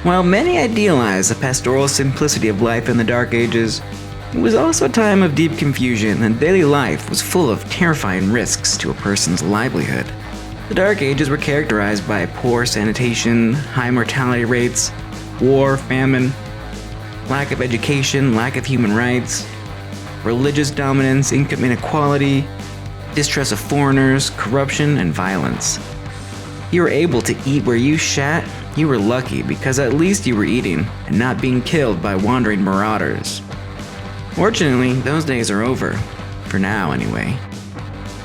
While many idealize the pastoral simplicity of life in the Dark Ages, it was also a time of deep confusion, and daily life was full of terrifying risks to a person's livelihood. The Dark Ages were characterized by poor sanitation, high mortality rates, war, famine, lack of education, lack of human rights, religious dominance, income inequality, distrust of foreigners, corruption, and violence. You were able to eat where you shat, you were lucky because at least you were eating and not being killed by wandering marauders. Fortunately, those days are over, for now anyway.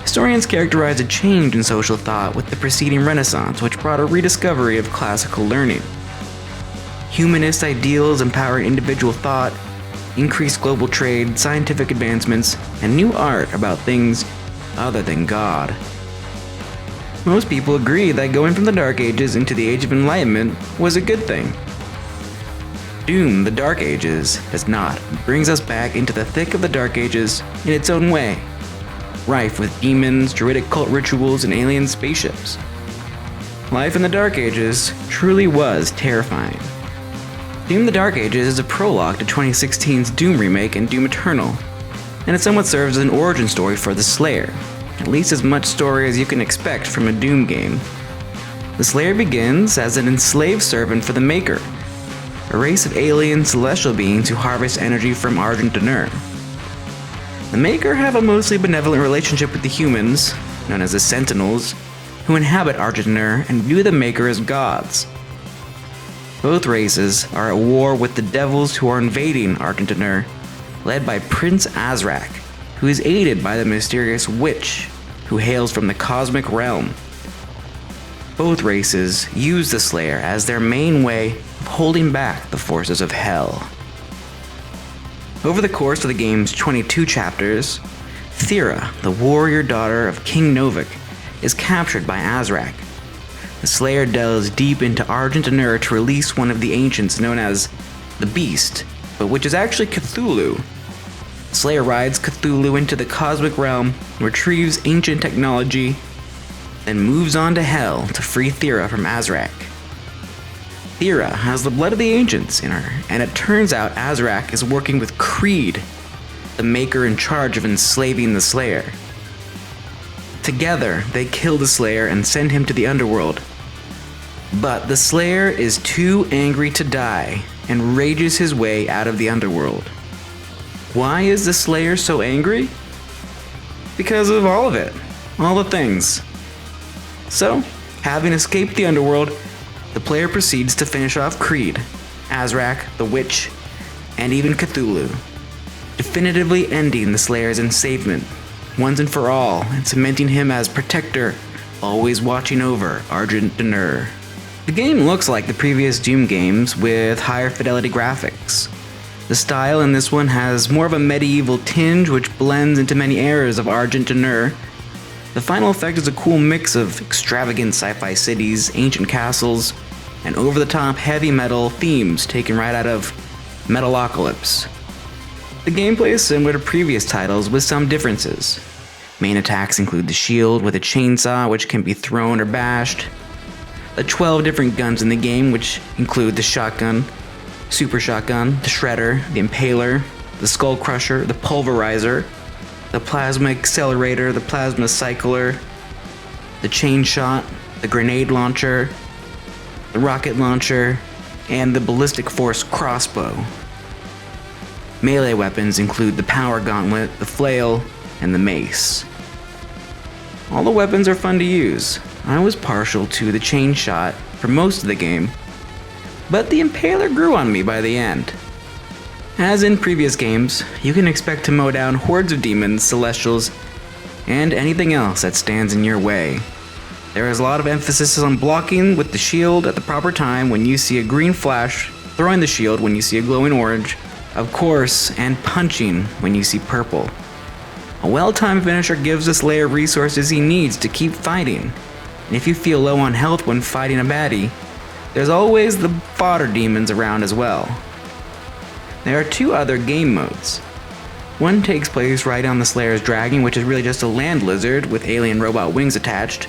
Historians characterize a change in social thought with the preceding Renaissance, which brought a rediscovery of classical learning. Humanist ideals empower individual thought, increased global trade, scientific advancements, and new art about things other than God. Most people agree that going from the Dark Ages into the Age of Enlightenment was a good thing. Doom, the Dark Ages, does not. It brings us back into the thick of the Dark Ages in its own way, rife with demons, druidic cult rituals, and alien spaceships. Life in the Dark Ages truly was terrifying. Doom the Dark Ages is a prologue to 2016's Doom remake and Doom Eternal, and it somewhat serves as an origin story for the Slayer, at least as much story as you can expect from a Doom game. The Slayer begins as an enslaved servant for the Maker, a race of alien celestial beings who harvest energy from Argent D'Nur. The Maker have a mostly benevolent relationship with the humans, known as the Sentinels, who inhabit Argent D'Nur and view the Maker as gods. Both races are at war with the devils who are invading Argent D'Nur, led by Prince Azrak, who is aided by the mysterious Witch, who hails from the cosmic realm. Both races use the Slayer as their main way of holding back the forces of Hell. Over the course of the game's 22 chapters, Thera, the warrior daughter of King Novik, is captured by Azrak. The Slayer delves deep into Argent D'Nur to release one of the ancients known as the Beast, but which is actually Cthulhu. The Slayer rides Cthulhu into the cosmic realm, retrieves ancient technology, then moves on to Hell to free Thera from Azrak. Thera has the blood of the ancients in her, and it turns out Azrak is working with Creed, the Maker in charge of enslaving the Slayer. Together, they kill the Slayer and send him to the underworld. But the Slayer is too angry to die and rages his way out of the underworld. Why is the Slayer so angry? Because of all of it. All the things. So, having escaped the underworld, the player proceeds to finish off Creed, Azrak, the Witch, and even Cthulhu, definitively ending the Slayer's enslavement, once and for all, and cementing him as protector, always watching over Argent D'Nur. The game looks like the previous Doom games with higher fidelity graphics. The style in this one has more of a medieval tinge which blends into many eras of Argent D'Nur. The final effect is a cool mix of extravagant sci-fi cities, ancient castles, and over-the-top heavy metal themes taken right out of Metalocalypse. The gameplay is similar to previous titles with some differences. Main attacks include the shield with a chainsaw which can be thrown or bashed, the 12 different guns in the game which include the shotgun, super shotgun, the shredder, the impaler, the skull crusher, the pulverizer, the plasma accelerator, the plasma cycler, the chain shot, the grenade launcher, the rocket launcher, and the ballistic force crossbow. Melee weapons include the power gauntlet, the flail, and the mace. All the weapons are fun to use. I was partial to the chain shot for most of the game, but the impaler grew on me by the end. As in previous games, you can expect to mow down hordes of demons, celestials, and anything else that stands in your way. There is a lot of emphasis on blocking with the shield at the proper time when you see a green flash, throwing the shield when you see a glowing orange, of course, and punching when you see purple. A well-timed finisher gives the Slayer resources he needs to keep fighting, and if you feel low on health when fighting a baddie, there's always the fodder demons around as well. There are two other game modes. One takes place right on the Slayer's dragon, which is really just a land lizard with alien robot wings attached.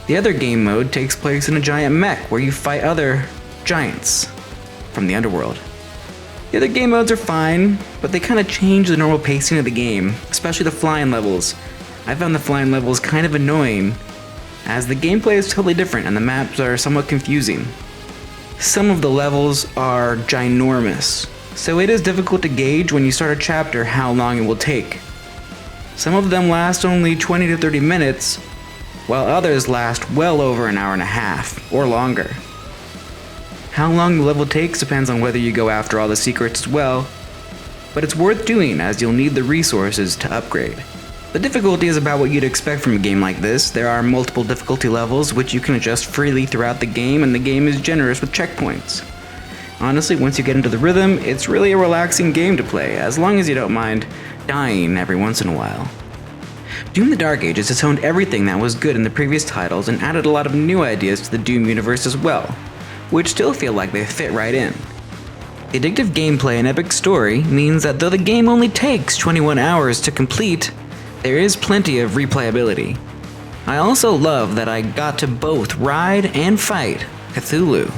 The other game mode takes place in a giant mech where you fight other giants from the underworld. The other game modes are fine, but they kind of change the normal pacing of the game, especially the flying levels. I found the flying levels kind of annoying, as the gameplay is totally different and the maps are somewhat confusing. Some of the levels are ginormous, so it is difficult to gauge when you start a chapter how long it will take. Some of them last only 20 to 30 minutes, while others last well over an hour and a half, or longer. How long the level takes depends on whether you go after all the secrets as well, but it's worth doing as you'll need the resources to upgrade. The difficulty is about what you'd expect from a game like this. There are multiple difficulty levels which you can adjust freely throughout the game, and the game is generous with checkpoints. Honestly, once you get into the rhythm, it's really a relaxing game to play, as long as you don't mind dying every once in a while. Doom: The Dark Ages has owned everything that was good in the previous titles and added a lot of new ideas to the Doom universe as well, which still feel like they fit right in. The addictive gameplay and epic story means that though the game only takes 21 hours to complete, there is plenty of replayability. I also love that I got to both ride and fight Cthulhu.